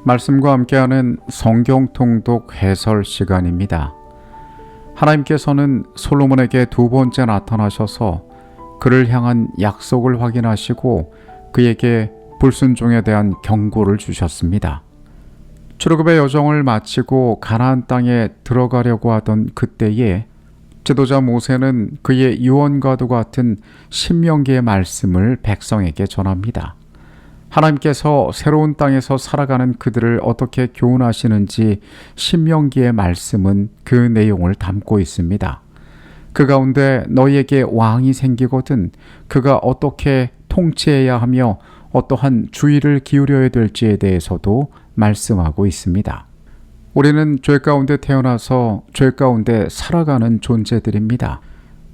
말씀과 함께하는 성경 통독 해설 시간입니다. 하나님께서는 솔로몬에게 두 번째 나타나셔서 그를 향한 약속을 확인하시고 그에게 불순종에 대한 경고를 주셨습니다. 출애굽의 여정을 마치고 가나안 땅에 들어가려고 하던 그때에 지도자 모세는 그의 유언과도 같은 신명기의 말씀을 백성에게 전합니다. 하나님께서 새로운 땅에서 살아가는 그들을 어떻게 교훈하시는지 신명기의 말씀은 그 내용을 담고 있습니다. 그 가운데 너희에게 왕이 생기거든 그가 어떻게 통치해야 하며 어떠한 주의를 기울여야 될지에 대해서도 말씀하고 있습니다. 우리는 죄 가운데 태어나서 죄 가운데 살아가는 존재들입니다.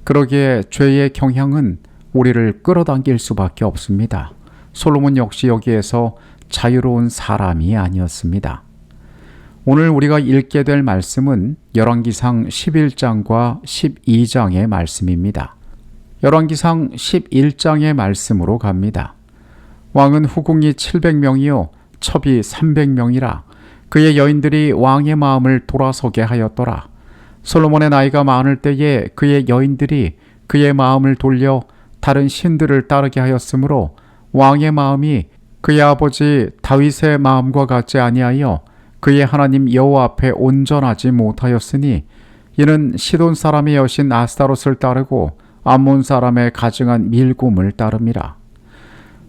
그러기에 죄의 경향은 우리를 끌어당길 수밖에 없습니다. 솔로몬 역시 여기에서 자유로운 사람이 아니었습니다. 오늘 우리가 읽게 될 말씀은 열왕기상 11장과 12장의 말씀입니다. 열왕기상 11장의 말씀으로 갑니다. 왕은 후궁이 700명이요 첩이 300명이라 그의 여인들이 왕의 마음을 돌아서게 하였더라. 솔로몬의 나이가 많을 때에 그의 여인들이 그의 마음을 돌려 다른 신들을 따르게 하였으므로 왕의 마음이 그의 아버지 다윗의 마음과 같지 아니하여 그의 하나님 여호와 앞에 온전하지 못하였으니 이는 시돈 사람의 여신 아스타롯을 따르고 암몬 사람의 가증한 밀곰을 따름이라.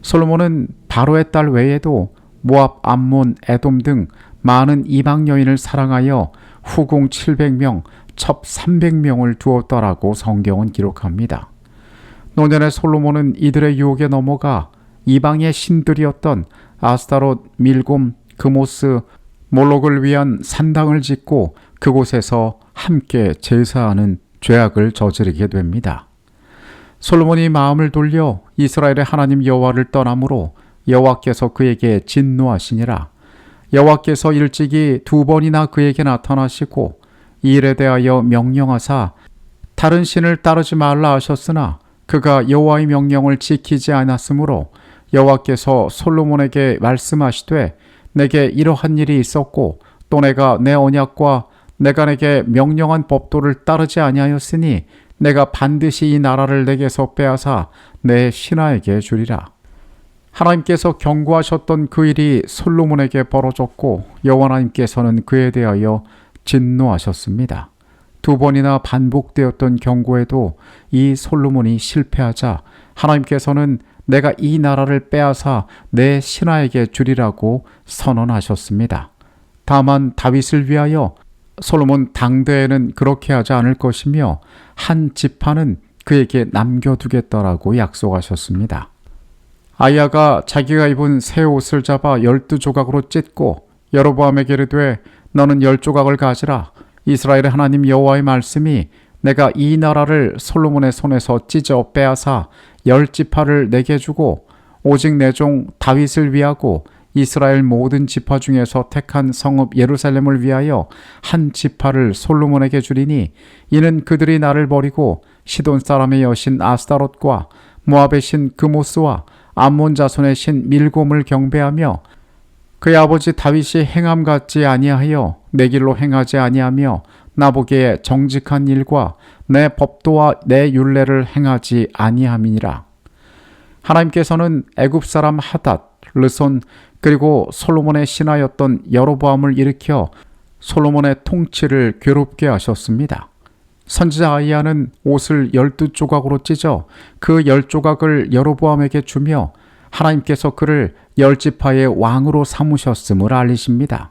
솔로몬은 바로의 딸 외에도 모압, 암몬, 에돔 등 많은 이방 여인을 사랑하여 후궁 700명, 첩 300명을 두었다라고 성경은 기록합니다. 노년의 솔로몬은 이들의 유혹에 넘어가 이방의 신들이었던 아스타롯, 밀곰, 그모스, 몰록을 위한 산당을 짓고 그곳에서 함께 제사하는 죄악을 저지르게 됩니다. 솔로몬이 마음을 돌려 이스라엘의 하나님 여호와를 떠나므로 여호와께서 그에게 진노하시니라. 여호와께서 일찍이 두 번이나 그에게 나타나시고 이 일에 대하여 명령하사 다른 신을 따르지 말라 하셨으나 그가 여호와의 명령을 지키지 않았으므로 여호와께서 솔로몬에게 말씀하시되 내게 이러한 일이 있었고 또 내가 내 언약과 내가 내게 명령한 법도를 따르지 아니하였으니 내가 반드시 이 나라를 내게서 빼앗아 내 신하에게 주리라. 하나님께서 경고하셨던 그 일이 솔로몬에게 벌어졌고 여호와 하나님께서는 그에 대하여 진노하셨습니다. 두 번이나 반복되었던 경고에도 이 솔로몬이 실패하자 하나님께서는 내가 이 나라를 빼앗아 내 신하에게 주리라고 선언하셨습니다. 다만 다윗을 위하여 솔로몬 당대에는 그렇게 하지 않을 것이며 한 지파는 그에게 남겨두겠다라고 약속하셨습니다. 아이야가 자기가 입은 새 옷을 잡아 12조각으로 찢고 여로보암에게 이르되 너는 10조각을 가지라. 이스라엘의 하나님 여호와의 말씀이 내가 이 나라를 솔로몬의 손에서 찢어 빼앗아 10지파를 내게 주고 오직 내 종 다윗을 위하고 이스라엘 모든 지파 중에서 택한 성읍 예루살렘을 위하여 한 지파를 솔로몬에게 주리니 이는 그들이 나를 버리고 시돈 사람의 여신 아스타롯과 모압의 신 그모스와 암몬 자손의 신 밀곰을 경배하며 그의 아버지 다윗이 행함 같지 아니하여 내 길로 행하지 아니하며 나보기에 정직한 일과 내 법도와 내 율례를 행하지 아니함이니라. 하나님께서는 애굽 사람 하닷, 르손 그리고 솔로몬의 신하였던 여로보암을 일으켜 솔로몬의 통치를 괴롭게 하셨습니다. 선지자 아이야는 옷을 12조각으로 찢어 그 10조각을 여로보암에게 주며 하나님께서 그를 10지파의 왕으로 삼으셨음을 알리십니다.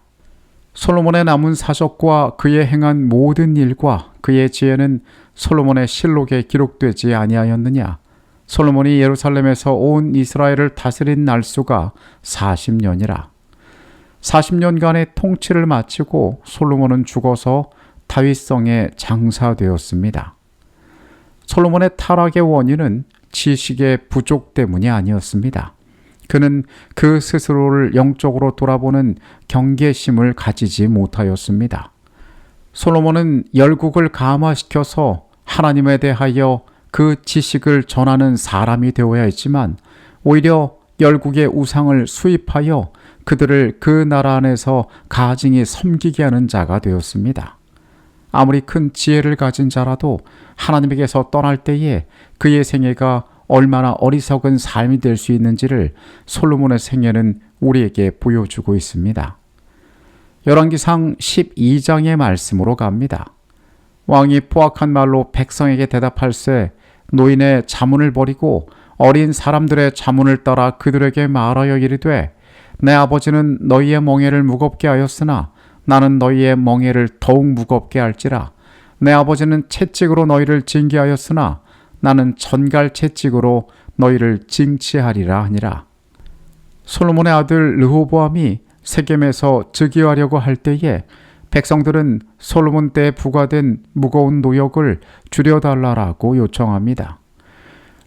솔로몬의 남은 사적과 그의 행한 모든 일과 그의 지혜는 솔로몬의 실록에 기록되지 아니하였느냐. 솔로몬이 예루살렘에서 온 이스라엘을 다스린 날수가 40년이라. 40년간의 통치를 마치고 솔로몬은 죽어서 다윗성에 장사되었습니다. 솔로몬의 타락의 원인은 지식의 부족 때문이 아니었습니다. 그는 그 스스로를 영적으로 돌아보는 경계심을 가지지 못하였습니다. 솔로몬은 열국을 감화시켜서 하나님에 대하여 그 지식을 전하는 사람이 되어야 했지만 오히려 열국의 우상을 수입하여 그들을 그 나라 안에서 가증히 섬기게 하는 자가 되었습니다. 아무리 큰 지혜를 가진 자라도 하나님에게서 떠날 때에 그의 생애가 얼마나 어리석은 삶이 될 수 있는지를 솔로몬의 생애는 우리에게 보여주고 있습니다. 열왕기상 12장의 말씀으로 갑니다. 왕이 포악한 말로 백성에게 대답할세 노인의 자문을 버리고 어린 사람들의 자문을 따라 그들에게 말하여 이르되 내 아버지는 너희의 멍에를 무겁게 하였으나 나는 너희의 멍에를 더욱 무겁게 할지라. 내 아버지는 채찍으로 너희를 징계하였으나 나는 전갈 채찍으로 너희를 징치하리라 하니라. 솔로몬의 아들 르호보암이 세겜에서 즉위하려고 할 때에 백성들은 솔로몬 때에 부과된 무거운 노역을 줄여달라고 요청합니다.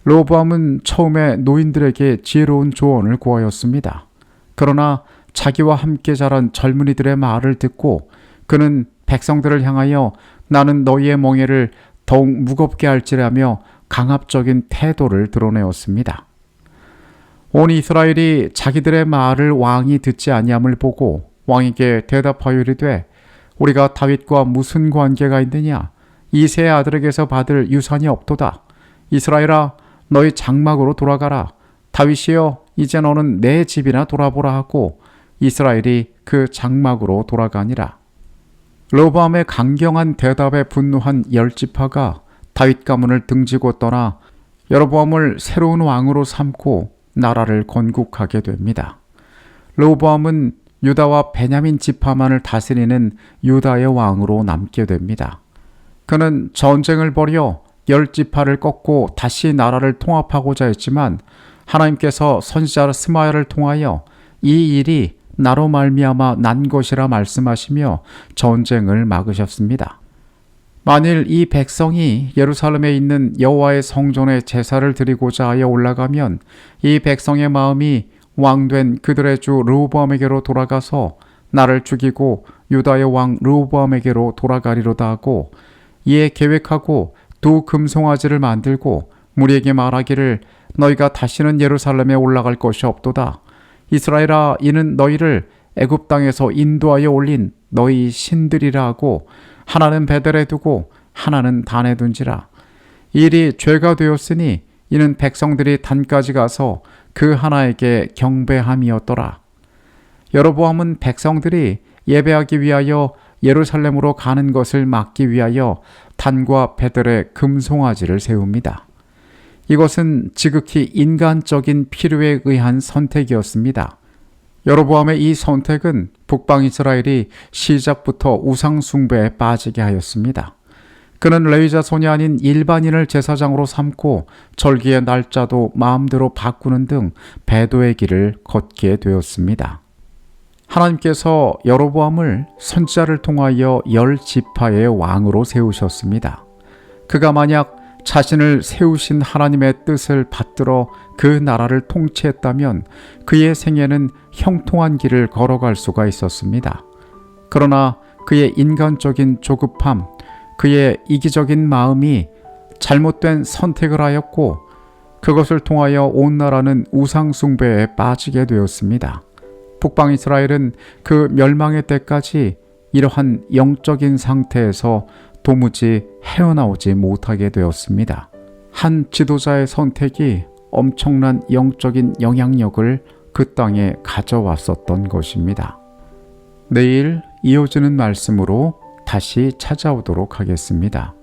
르호보암은 처음에 노인들에게 지혜로운 조언을 구하였습니다. 그러나 자기와 함께 자란 젊은이들의 말을 듣고 그는 백성들을 향하여 나는 너희의 멍에를 더욱 무겁게 할지라며 강압적인 태도를 드러내었습니다. 온 이스라엘이 자기들의 말을 왕이 듣지 아니함을 보고 왕에게 대답하여 이르되 우리가 다윗과 무슨 관계가 있느냐? 이새의 아들에게서 받을 유산이 없도다. 이스라엘아 너희 장막으로 돌아가라. 다윗이여 이제 너는 내 집이나 돌아보라 하고 이스라엘이 그 장막으로 돌아가니라. 르호보암의 강경한 대답에 분노한 열지파가 다윗 가문을 등지고 떠나 여로보암을 새로운 왕으로 삼고 나라를 건국하게 됩니다. 르호보암은 유다와 베냐민 지파만을 다스리는 유다의 왕으로 남게 됩니다. 그는 전쟁을 벌여 열지파를 꺾고 다시 나라를 통합하고자 했지만 하나님께서 선지자 스마야를 통하여 이 일이 나로 말미암아 난 것이라 말씀하시며 전쟁을 막으셨습니다. 만일 이 백성이 예루살렘에 있는 여호와의 성전에 제사를 드리고자 하여 올라가면 이 백성의 마음이 왕된 그들의 주 르호보암에게로 돌아가서 나를 죽이고 유다의 왕 르호보암에게로 돌아가리로다 하고 이에 계획하고 두 금송아지를 만들고 무리에게 말하기를 너희가 다시는 예루살렘에 올라갈 것이 없도다. 이스라엘아 이는 너희를 애굽 땅에서 인도하여 올린 너희 신들이라 하고 하나는 베델에 두고 하나는 단에 둔지라. 이 일이 죄가 되었으니 이는 백성들이 단까지 가서 그 하나에게 경배함이었더라. 여로보암은 백성들이 예배하기 위하여 예루살렘으로 가는 것을 막기 위하여 단과 베델에 금송아지를 세웁니다. 이것은 지극히 인간적인 필요에 의한 선택이었습니다. 여로보암의 이 선택은 북방 이스라엘이 시작부터 우상 숭배에 빠지게 하였습니다. 그는 레위 자손이 아닌 일반인을 제사장으로 삼고 절기의 날짜도 마음대로 바꾸는 등 배도의 길을 걷게 되었습니다. 하나님께서 여로보암을 선지자를 통하여 10지파의 왕으로 세우셨습니다. 그가 만약 자신을 세우신 하나님의 뜻을 받들어 그 나라를 통치했다면 그의 생애는 형통한 길을 걸어갈 수가 있었습니다. 그러나 그의 인간적인 조급함, 그의 이기적인 마음이 잘못된 선택을 하였고 그것을 통하여 온 나라는 우상 숭배에 빠지게 되었습니다. 북방 이스라엘은 그 멸망의 때까지 이러한 영적인 상태에서 도무지 헤어나오지 못하게 되었습니다. 한 지도자의 선택이 엄청난 영적인 영향력을 그 땅에 가져왔었던 것입니다. 내일 이어지는 말씀으로 다시 찾아오도록 하겠습니다.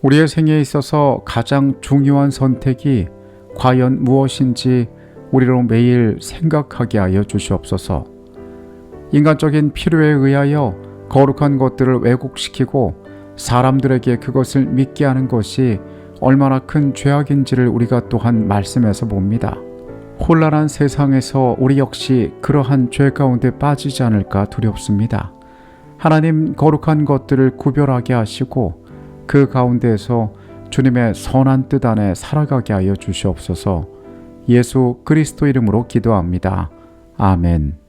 우리의 생애에 있어서 가장 중요한 선택이 과연 무엇인지 우리로 매일 생각하게 하여 주시옵소서. 인간적인 필요에 의하여 거룩한 것들을 왜곡시키고 사람들에게 그것을 믿게 하는 것이 얼마나 큰 죄악인지를 우리가 또한 말씀에서 봅니다. 혼란한 세상에서 우리 역시 그러한 죄 가운데 빠지지 않을까 두렵습니다. 하나님 거룩한 것들을 구별하게 하시고 그 가운데에서 주님의 선한 뜻 안에 살아가게 하여 주시옵소서. 예수 그리스도 이름으로 기도합니다. 아멘.